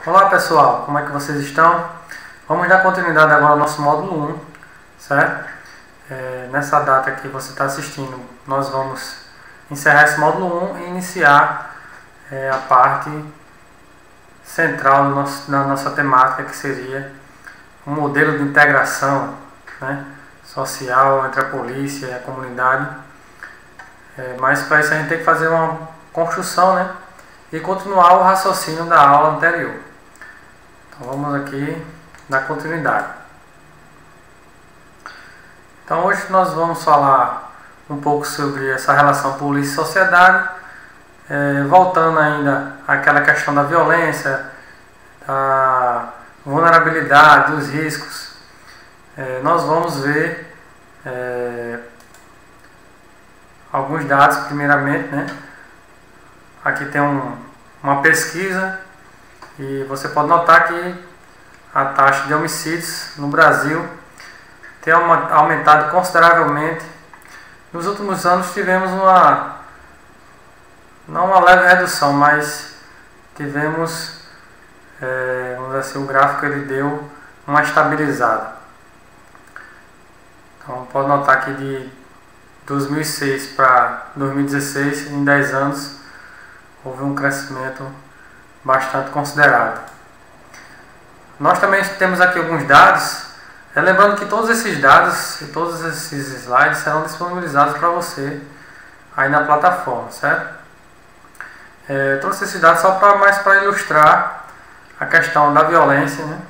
Olá pessoal, como é que vocês estão? Vamos dar continuidade agora ao nosso módulo 1, certo? Nessa data que você está assistindo, nós vamos encerrar esse módulo 1 e iniciar a parte central da nossa temática, que seria um modelo de integração, né, social entre a polícia e a comunidade. Mas para isso a gente tem que fazer uma construção, né, e continuar o raciocínio da aula anterior. Então vamos aqui dar continuidade. Então hoje nós vamos falar um pouco sobre essa relação polícia e sociedade, voltando ainda àquela questão da violência, da vulnerabilidade, dos riscos. Nós vamos ver alguns dados primeiramente, né? Aqui tem uma pesquisa e você pode notar que a taxa de homicídios no Brasil tem aumentado consideravelmente. Nos últimos anos tivemos não uma leve redução, mas tivemos, vamos dizer assim, o gráfico ele deu uma estabilizada. Então pode notar que de 2006 para 2016, em 10 anos, houve um crescimento bastante considerável. Nós também temos aqui alguns dados, lembrando que todos esses dados e todos esses slides serão disponibilizados para você aí na plataforma, certo? Trouxe esses dados só mais para ilustrar a questão da violência, né?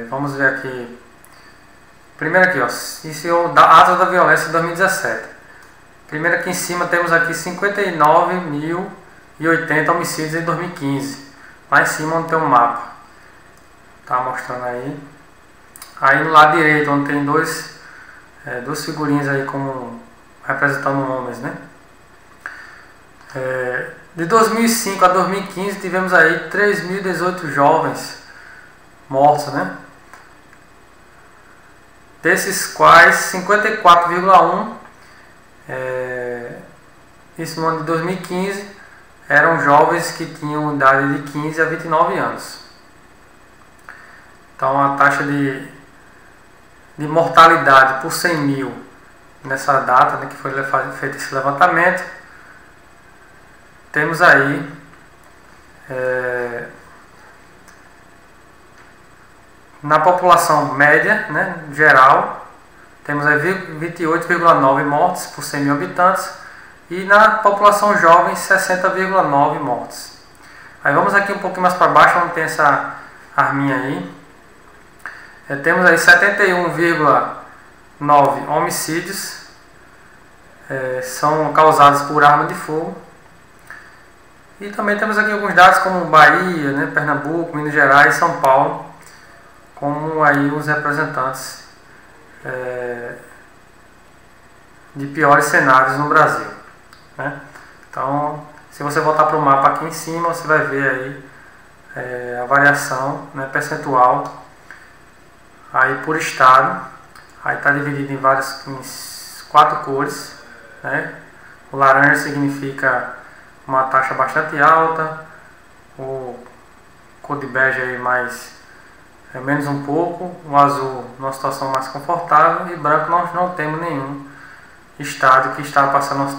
Vamos ver aqui. Primeiro aqui, ó, iniciou a ata da violência de 2017. Primeiro aqui em cima temos aqui 59.080 homicídios em 2015. Lá em cima onde tem um mapa. Tá mostrando aí. Aí no lado direito onde tem duas figurinhas aí como representando homens, né? De 2005 a 2015 tivemos aí 3.018 jovens mortos, né? Desses quais 54,1 isso no ano de 2015 eram jovens que tinham idade de 15 a 29 anos. Então a taxa de mortalidade por 100 mil nessa data, né, que foi feito esse levantamento, temos aí na população média, né, geral, temos aí 28,9 mortes por 100 mil habitantes e na população jovem 60,9 mortes. Aí vamos aqui um pouquinho mais para baixo, onde tem essa arminha aí. Temos aí 71,9 homicídios são causados por arma de fogo. E também temos aqui alguns dados como Bahia, né, Pernambuco, Minas Gerais e São Paulo, como aí os representantes de piores cenários no Brasil, né? Então, se você voltar para o mapa aqui em cima, você vai ver aí a variação, né, percentual aí por estado. Aí está dividido em 4 cores, né? O laranja significa uma taxa bastante alta, o cor de bege aí menos um pouco, o azul numa situação mais confortável e branco nós não temos nenhum estado que está passando uma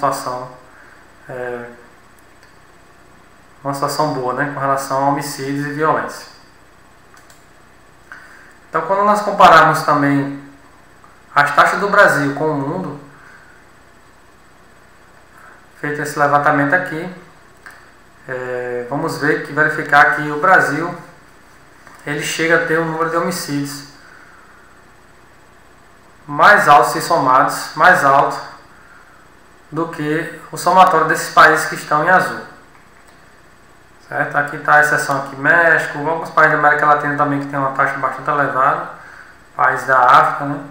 situação boa, né, com relação a homicídios e violência. Então quando nós compararmos também as taxas do Brasil com o mundo, feito esse levantamento aqui, vamos verificar que o Brasil ele chega a ter um número de homicídios mais alto, se somados, mais alto do que o somatório desses países que estão em azul. Certo? Aqui está a exceção aqui, México, alguns países da América Latina também que tem uma taxa bastante elevada, países da África, né,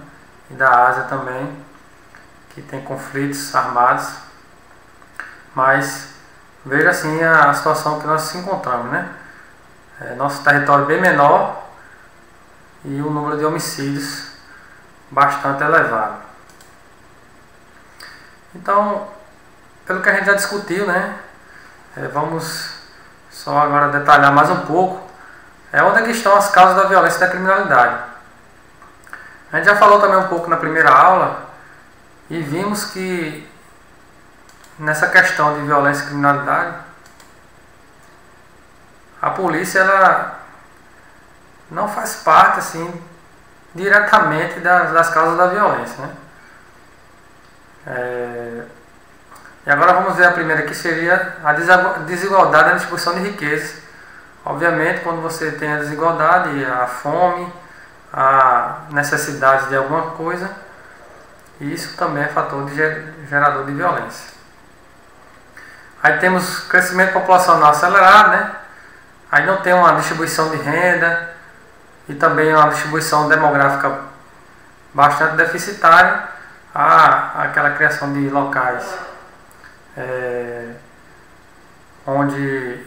e da Ásia também, que tem conflitos armados. Mas veja assim a situação que nós nos encontramos, né? Nosso território bem menor e o número de homicídios bastante elevado. Então, pelo que a gente já discutiu, né, vamos só agora detalhar mais um pouco, é onde é que estão as causas da violência e da criminalidade. A gente já falou também um pouco na primeira aula e vimos que nessa questão de violência e criminalidade, a polícia ela não faz parte assim diretamente das causas da violência, né? E agora vamos ver a primeira, que seria a desigualdade na distribuição de riquezas. Obviamente, quando você tem a desigualdade, a fome, a necessidade de alguma coisa, isso também é fator gerador de violência. Aí temos crescimento populacional acelerado, né? Aí não tem uma distribuição de renda e também uma distribuição demográfica bastante deficitária. Há aquela criação de locais onde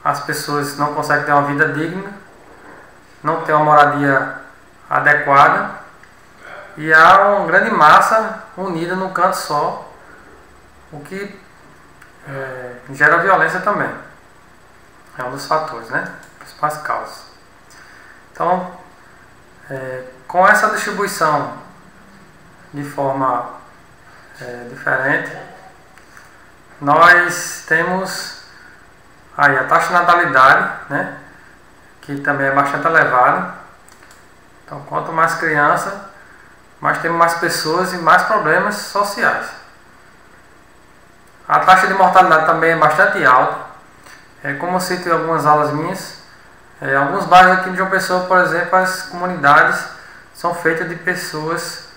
as pessoas não conseguem ter uma vida digna, não tem uma moradia adequada e há uma grande massa unida num canto só, o que gera violência também. É um dos fatores, né? Principais causas. Então, com essa distribuição de forma diferente, nós temos aí a taxa de natalidade, né? Que também é bastante elevada. Então, quanto mais criança, mais temos mais pessoas e mais problemas sociais. A taxa de mortalidade também é bastante alta. Como eu cito em algumas aulas minhas, alguns bairros aqui de João Pessoa, por exemplo, as comunidades são feitas de pessoas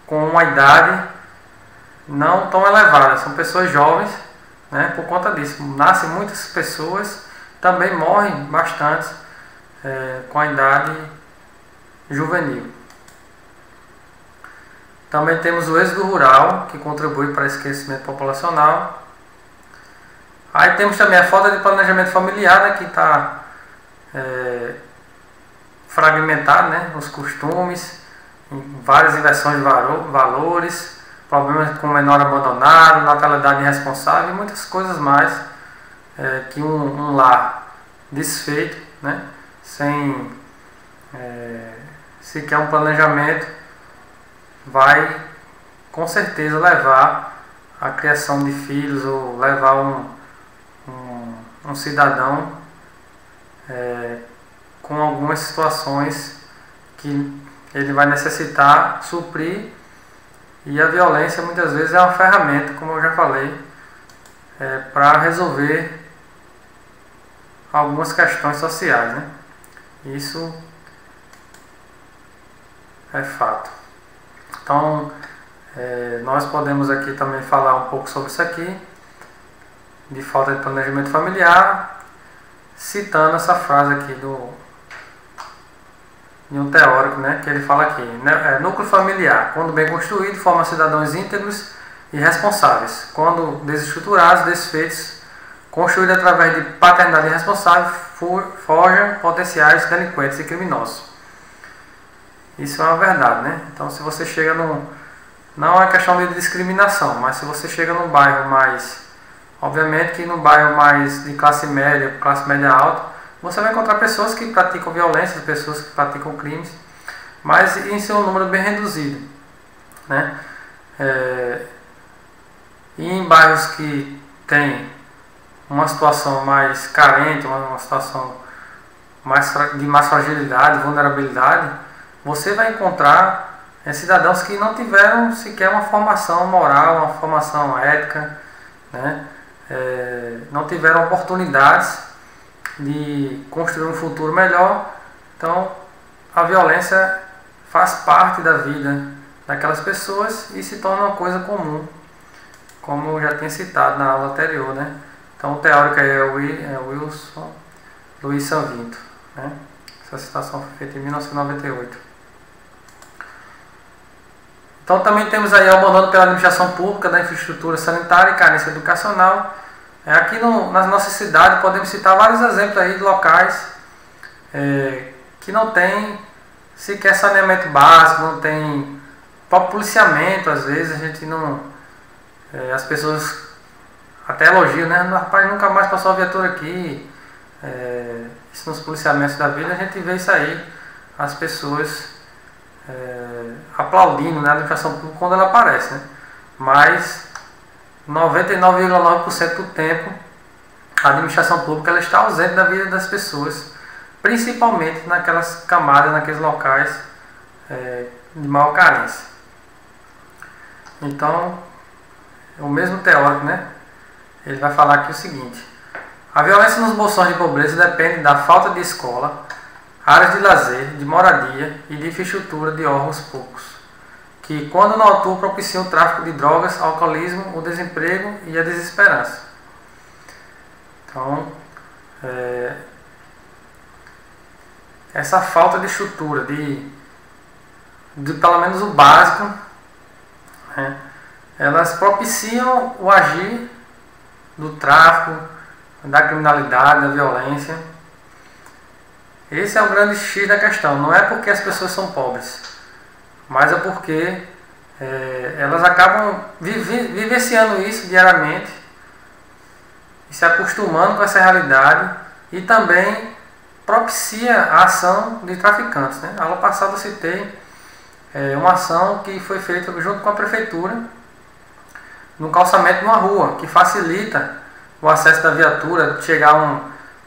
com uma idade não tão elevada, são pessoas jovens, né? Por conta disso, nascem muitas pessoas, também morrem bastante com a idade juvenil. Também temos o êxodo rural, que contribui para esse crescimento populacional. Aí temos também a falta de planejamento familiar, né, que está fragmentado, né, os costumes, várias inversões de valores, problemas com menor abandonado, natalidade irresponsável e muitas coisas mais que um lar desfeito, né, sem sequer um planejamento, vai com certeza levar à criação de filhos ou levar um cidadão com algumas situações que ele vai necessitar suprir, e a violência muitas vezes é uma ferramenta, como eu já falei, para resolver algumas questões sociais, né? Isso é fato. Então, nós podemos aqui também falar um pouco sobre isso aqui, de falta de planejamento familiar, citando essa frase aqui de um teórico, né, que ele fala aqui, né, núcleo familiar, quando bem construído, forma cidadãos íntegros e responsáveis. Quando desestruturados, desfeitos, construído através de paternidade irresponsável, forjam potenciais delinquentes e criminosos. Isso é uma verdade, né? Então, se você chega não é questão de discriminação, mas se você chega num bairro mais, obviamente que num bairro mais de classe média alta, você vai encontrar pessoas que praticam violência, pessoas que praticam crimes, mas em seu número bem reduzido, né? E em bairros que tem uma situação mais carente, uma situação de mais fragilidade, vulnerabilidade, você vai encontrar cidadãos que não tiveram sequer uma formação moral, uma formação ética, né? Não tiveram oportunidades de construir um futuro melhor. Então, a violência faz parte da vida daquelas pessoas e se torna uma coisa comum, como eu já tinha citado na aula anterior, né? Então, o teórico é Wilson Luiz Sanvinto, né? Essa citação foi feita em 1998. Então, também temos aí o abandono pela administração pública da infraestrutura sanitária e carência educacional. Aqui na nossa cidade podemos citar vários exemplos aí de locais que não tem sequer saneamento básico, não tem próprio policiamento. Às vezes a gente não, as pessoas até elogio, né? Rapaz, nunca mais passou a viatura aqui. Isso nos policiamentos da vida, a gente vê isso aí, as pessoas aplaudindo, né, a administração pública quando ela aparece, né? Mas 99,9% do tempo a administração pública ela está ausente da vida das pessoas, principalmente naquelas camadas, naqueles locais de maior carência. Então, o mesmo teórico, né, ele vai falar aqui o seguinte: a violência nos bolsões de pobreza depende da falta de escola, áreas de lazer, de moradia e de infraestrutura de órgãos públicos, que, quando não atuam, propiciam o tráfico de drogas, alcoolismo, o desemprego e a desesperança. Então, essa falta de estrutura, de pelo menos o básico, né, elas propiciam o agir do tráfico, da criminalidade, da violência. Esse é o grande X da questão. Não é porque as pessoas são pobres, mas é porque elas acabam vivenciando isso diariamente e se acostumando com essa realidade, e também propicia a ação de traficantes, né? Ano passado eu citei uma ação que foi feita junto com a prefeitura no calçamento de uma rua, que facilita o acesso da viatura, de chegar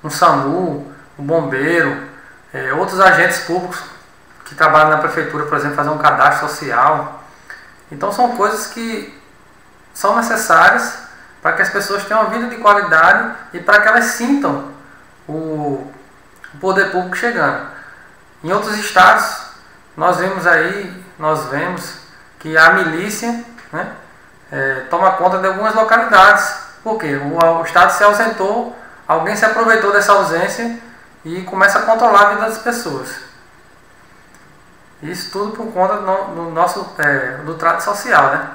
um SAMU, um bombeiro, outros agentes públicos que trabalham na prefeitura, por exemplo, fazer um cadastro social. Então são coisas que são necessárias para que as pessoas tenham uma vida de qualidade e para que elas sintam o poder público chegando. Em outros estados, nós vemos que a milícia, né, toma conta de algumas localidades. Por quê? O estado se ausentou, alguém se aproveitou dessa ausência e começa a controlar a vida das pessoas. Isso tudo por conta do trato social, né?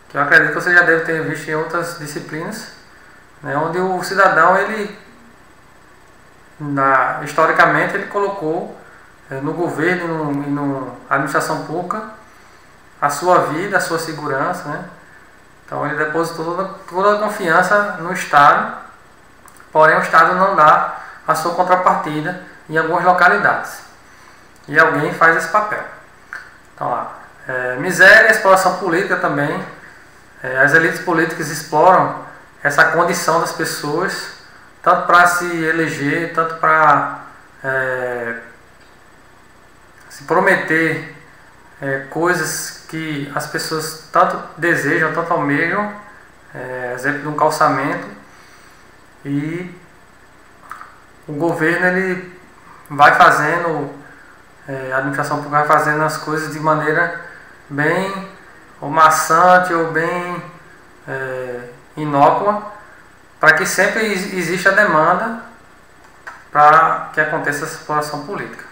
Que eu acredito que você já deve ter visto em outras disciplinas, né, onde o cidadão, historicamente, ele colocou no governo e na administração pública a sua vida, a sua segurança, né? Então ele depositou toda a confiança no Estado, porém o Estado não dá a sua contrapartida em algumas localidades. E alguém faz esse papel. Então lá, miséria e exploração política também. As elites políticas exploram essa condição das pessoas, tanto para se eleger, tanto para se prometer coisas que as pessoas tanto desejam, tanto almejam, exemplo de um calçamento, e o governo ele vai fazendo, a administração pública vai fazendo as coisas de maneira bem ou maçante ou bem inócua, para que sempre exista demanda para que aconteça essa exploração política.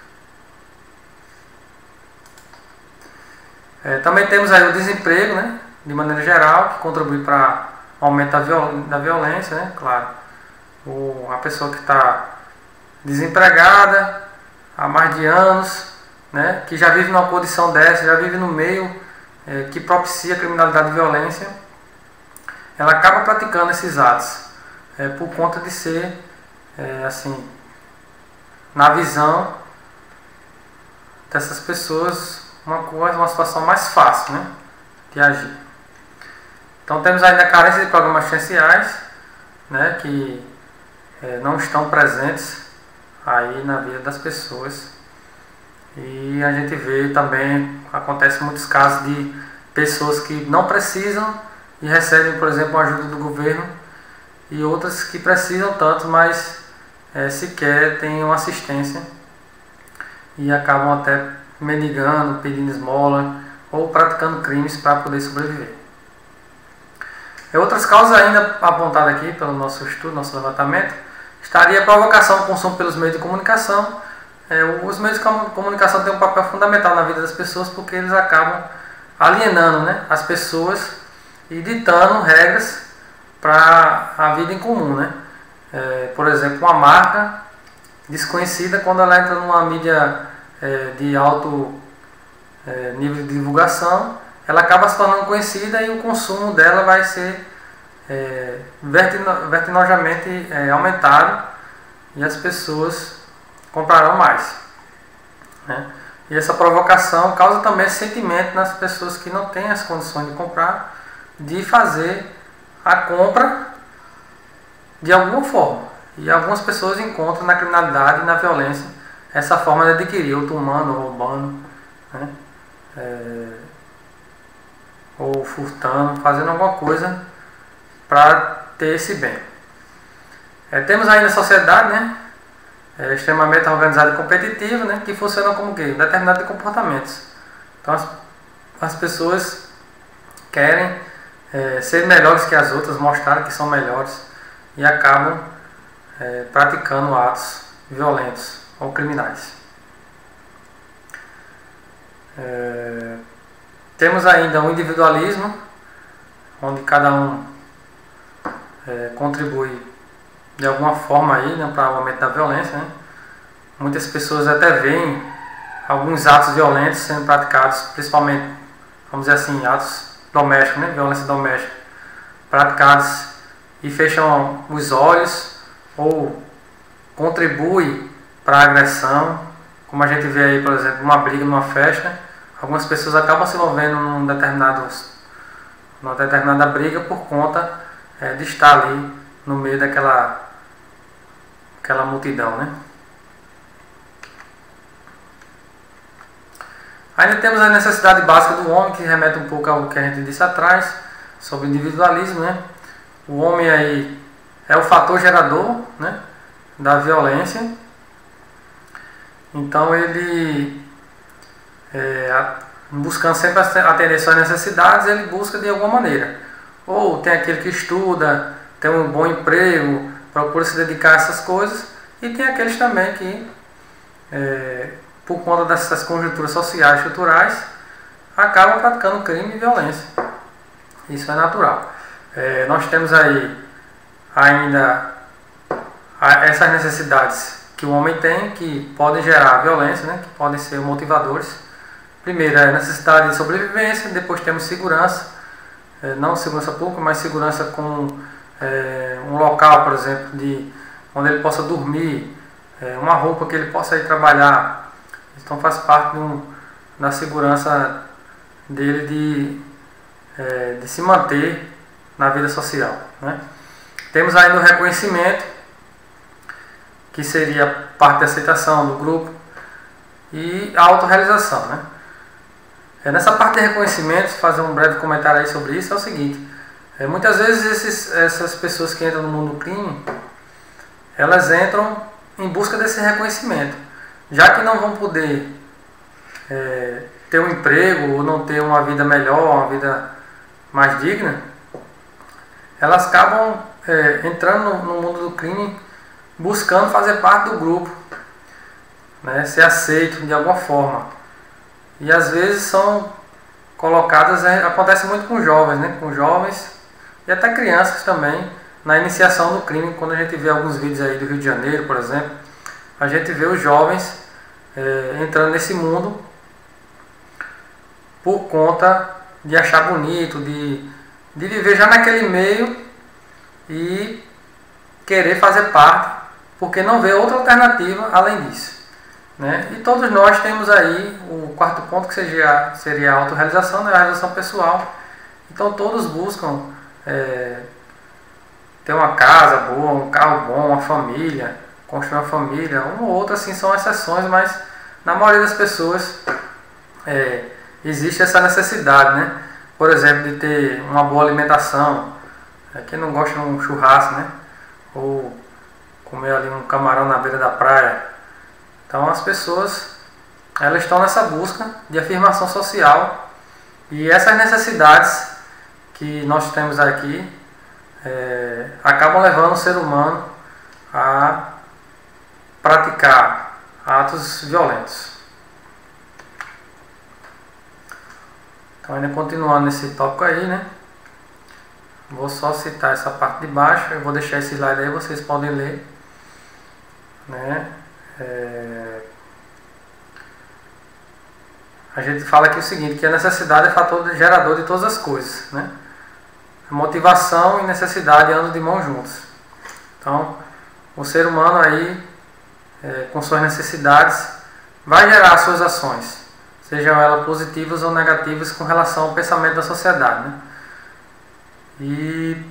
Também temos aí o desemprego, né, de maneira geral, que contribui para o aumento da violência, né, claro. A pessoa que está desempregada há mais de anos, né, que já vive numa condição dessa, já vive no meio que propicia a criminalidade e violência, ela acaba praticando esses atos por conta de ser, assim, na visão dessas pessoas, uma situação mais fácil, né, de agir. Então temos ainda a carência de programas assistenciais, né, que não estão presentes aí na vida das pessoas. E a gente vê também, acontece muitos casos de pessoas que não precisam e recebem, por exemplo, a ajuda do governo, e outras que precisam tanto, mas sequer têm uma assistência e acabam até mendigando, pedindo esmola ou praticando crimes para poder sobreviver. Outras causas ainda apontadas aqui pelo nosso estudo, nosso levantamento, estaria a provocação ao consumo pelos meios de comunicação. Os meios de comunicação têm um papel fundamental na vida das pessoas, porque eles acabam alienando, né, as pessoas e ditando regras para a vida em comum, né? Por exemplo, uma marca desconhecida, quando ela entra numa mídia de alto nível de divulgação, ela acaba se tornando conhecida e o consumo dela vai ser vertiginosamente aumentado e as pessoas comprarão mais, né? E essa provocação causa também esse sentimento nas pessoas que não têm as condições de comprar, de fazer a compra de alguma forma. E algumas pessoas encontram na criminalidade e na violência essa forma de adquirir, ou tomando, ou roubando, né? Ou furtando, fazendo alguma coisa para ter esse bem. Temos aí na sociedade, né, extremamente organizada e competitiva, né, que funciona como que? Determinados comportamentos. Então as pessoas querem ser melhores que as outras, mostrar que são melhores e acabam praticando atos violentos ou criminais. Temos ainda o individualismo, onde cada um contribui de alguma forma aí, né, para o aumento da violência, né? Muitas pessoas até veem alguns atos violentos sendo praticados, principalmente, vamos dizer assim, atos domésticos, né, violência doméstica, praticados e fecham os olhos ou contribui para a agressão, como a gente vê aí, por exemplo, uma briga numa festa, algumas pessoas acabam se envolvendo numa determinada briga por conta de estar ali no meio daquela multidão, né? Ainda temos a necessidade básica do homem, que remete um pouco ao que a gente disse atrás, sobre o individualismo, né? O homem aí é o fator gerador, né, da violência. Então ele, buscando sempre atender suas necessidades, ele busca de alguma maneira. Ou tem aquele que estuda, tem um bom emprego, procura se dedicar a essas coisas, e tem aqueles também que, por conta dessas conjunturas sociais e culturais, acabam praticando crime e violência. Isso é natural. Nós temos aí ainda essas necessidades que o homem tem, que podem gerar violência, né, que podem ser motivadores. Primeiro é a necessidade de sobrevivência, depois temos segurança, não segurança pública, mas segurança com um local, por exemplo, onde ele possa dormir, uma roupa que ele possa ir trabalhar. Então faz parte da segurança dele de se manter na vida social, né? Temos ainda o reconhecimento, que seria parte da aceitação do grupo, e a autorrealização, né? Nessa parte de reconhecimento, fazer um breve comentário aí sobre isso, é o seguinte: muitas vezes essas pessoas que entram no mundo do crime, elas entram em busca desse reconhecimento, já que não vão poder ter um emprego ou não ter uma vida melhor, uma vida mais digna, elas acabam entrando no mundo do crime buscando fazer parte do grupo, né, ser aceito de alguma forma. E às vezes são colocadas, acontece muito com jovens, né, com jovens e até crianças também, na iniciação do crime. Quando a gente vê alguns vídeos aí do Rio de Janeiro, por exemplo, a gente vê os jovens entrando nesse mundo por conta de achar bonito, de viver já naquele meio e querer fazer parte, porque não vê outra alternativa além disso, né? E todos nós temos aí o quarto ponto, que seria a autorrealização, né? A realização pessoal. Então todos buscam ter uma casa boa, um carro bom, uma família, construir uma família. Uma ou outra assim são exceções, mas na maioria das pessoas existe essa necessidade, né? Por exemplo, de ter uma boa alimentação. Quem não gosta de um churrasco, né? Ou comer ali um camarão na beira da praia. Então as pessoas, elas estão nessa busca de afirmação social, e essas necessidades que nós temos aqui acabam levando o ser humano a praticar atos violentos. Então, ainda continuando nesse tópico aí, né? Vou só citar essa parte de baixo, eu vou deixar esse slide aí, vocês podem ler, né? A gente fala aqui o seguinte, que a necessidade é fator gerador de todas as coisas, né? motivação e necessidade andam de mãos juntas. Então, o ser humano aí, com suas necessidades, vai gerar suas ações, sejam elas positivas ou negativas com relação ao pensamento da sociedade, né? E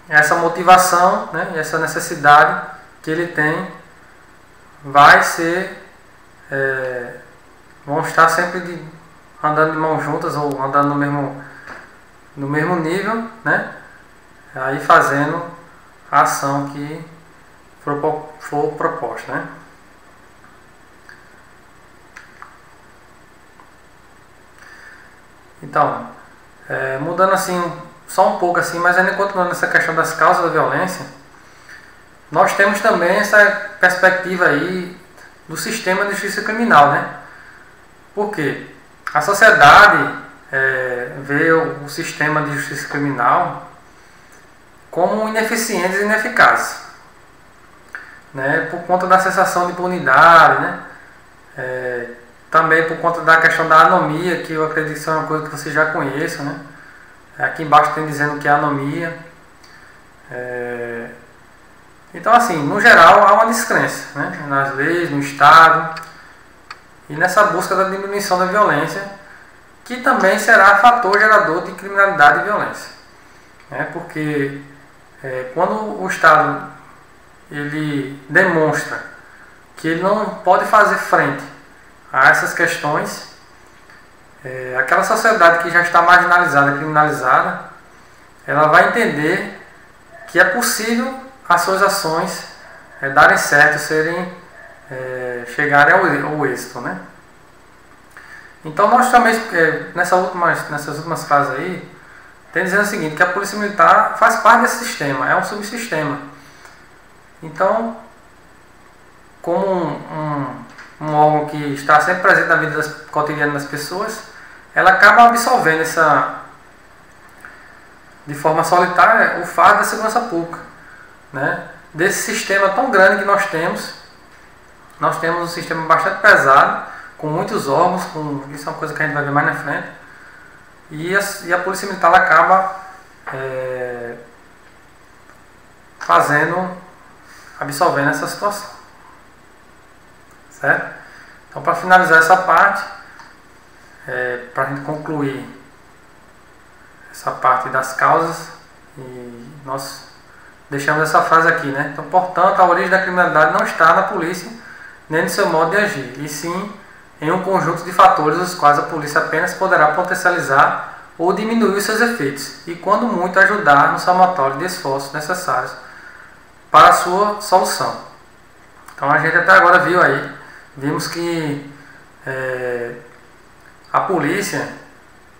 essa motivação, né, e essa necessidade que ele tem vai ser, vão estar sempre andando de mãos juntas ou andando no mesmo nível, né? Aí fazendo a ação que for proposta, né? Então, mudando assim, só um pouco assim, mas ainda continuando nessa questão das causas da violência, nós temos também essa perspectiva aí do sistema de justiça criminal, né? Por quê? A sociedade vê o sistema de justiça criminal como ineficiente e ineficaz, né? Por conta da sensação de impunidade, né? Também por conta da questão da anomia, que eu acredito que é uma coisa que vocês já conheçam, né? Aqui embaixo tem dizendo que é anomia. Então, assim, no geral há uma descrença, né, nas leis, no Estado e nessa busca da diminuição da violência, que também será fator gerador de criminalidade e violência, né? Porque quando o Estado ele demonstra que ele não pode fazer frente a essas questões, aquela sociedade que já está marginalizada, criminalizada, ela vai entender que é possível as suas ações darem certo, chegarem ao êxito, né? Então nós também, nessas últimas frases aí, tem dizendo o seguinte, que a Polícia Militar faz parte desse sistema, é um subsistema. Então, como um órgão que está sempre presente na vida cotidiana das pessoas, ela acaba absorvendo de forma solitária o fardo da segurança pública, né? Desse sistema tão grande que nós temos um sistema bastante pesado, com muitos órgãos, isso é uma coisa que a gente vai ver mais na frente, e a Polícia Militar ela acaba absorvendo essa situação, certo? Então, para finalizar essa parte, para a gente concluir essa parte das causas, e nós deixamos essa frase aqui, né? Então, portanto, a origem da criminalidade não está na polícia, nem no seu modo de agir, e sim em um conjunto de fatores os quais a polícia apenas poderá potencializar ou diminuir os seus efeitos, e quando muito ajudar no somatório de esforços necessários para a sua solução. Então a gente até agora vimos que a polícia,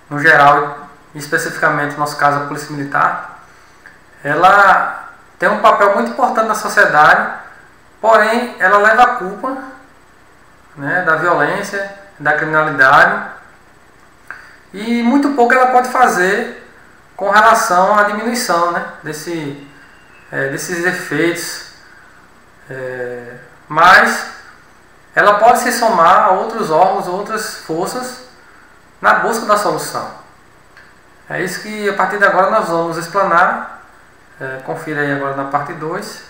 no geral, especificamente no nosso caso a Polícia Militar, ela tem um papel muito importante na sociedade, porém ela leva a culpa, né, da violência, da criminalidade, e muito pouco ela pode fazer com relação à diminuição, né, desses efeitos, mas ela pode se somar a outros órgãos, outras forças na busca da solução. É isso que a partir de agora nós vamos explanar. Confira aí agora na parte 2.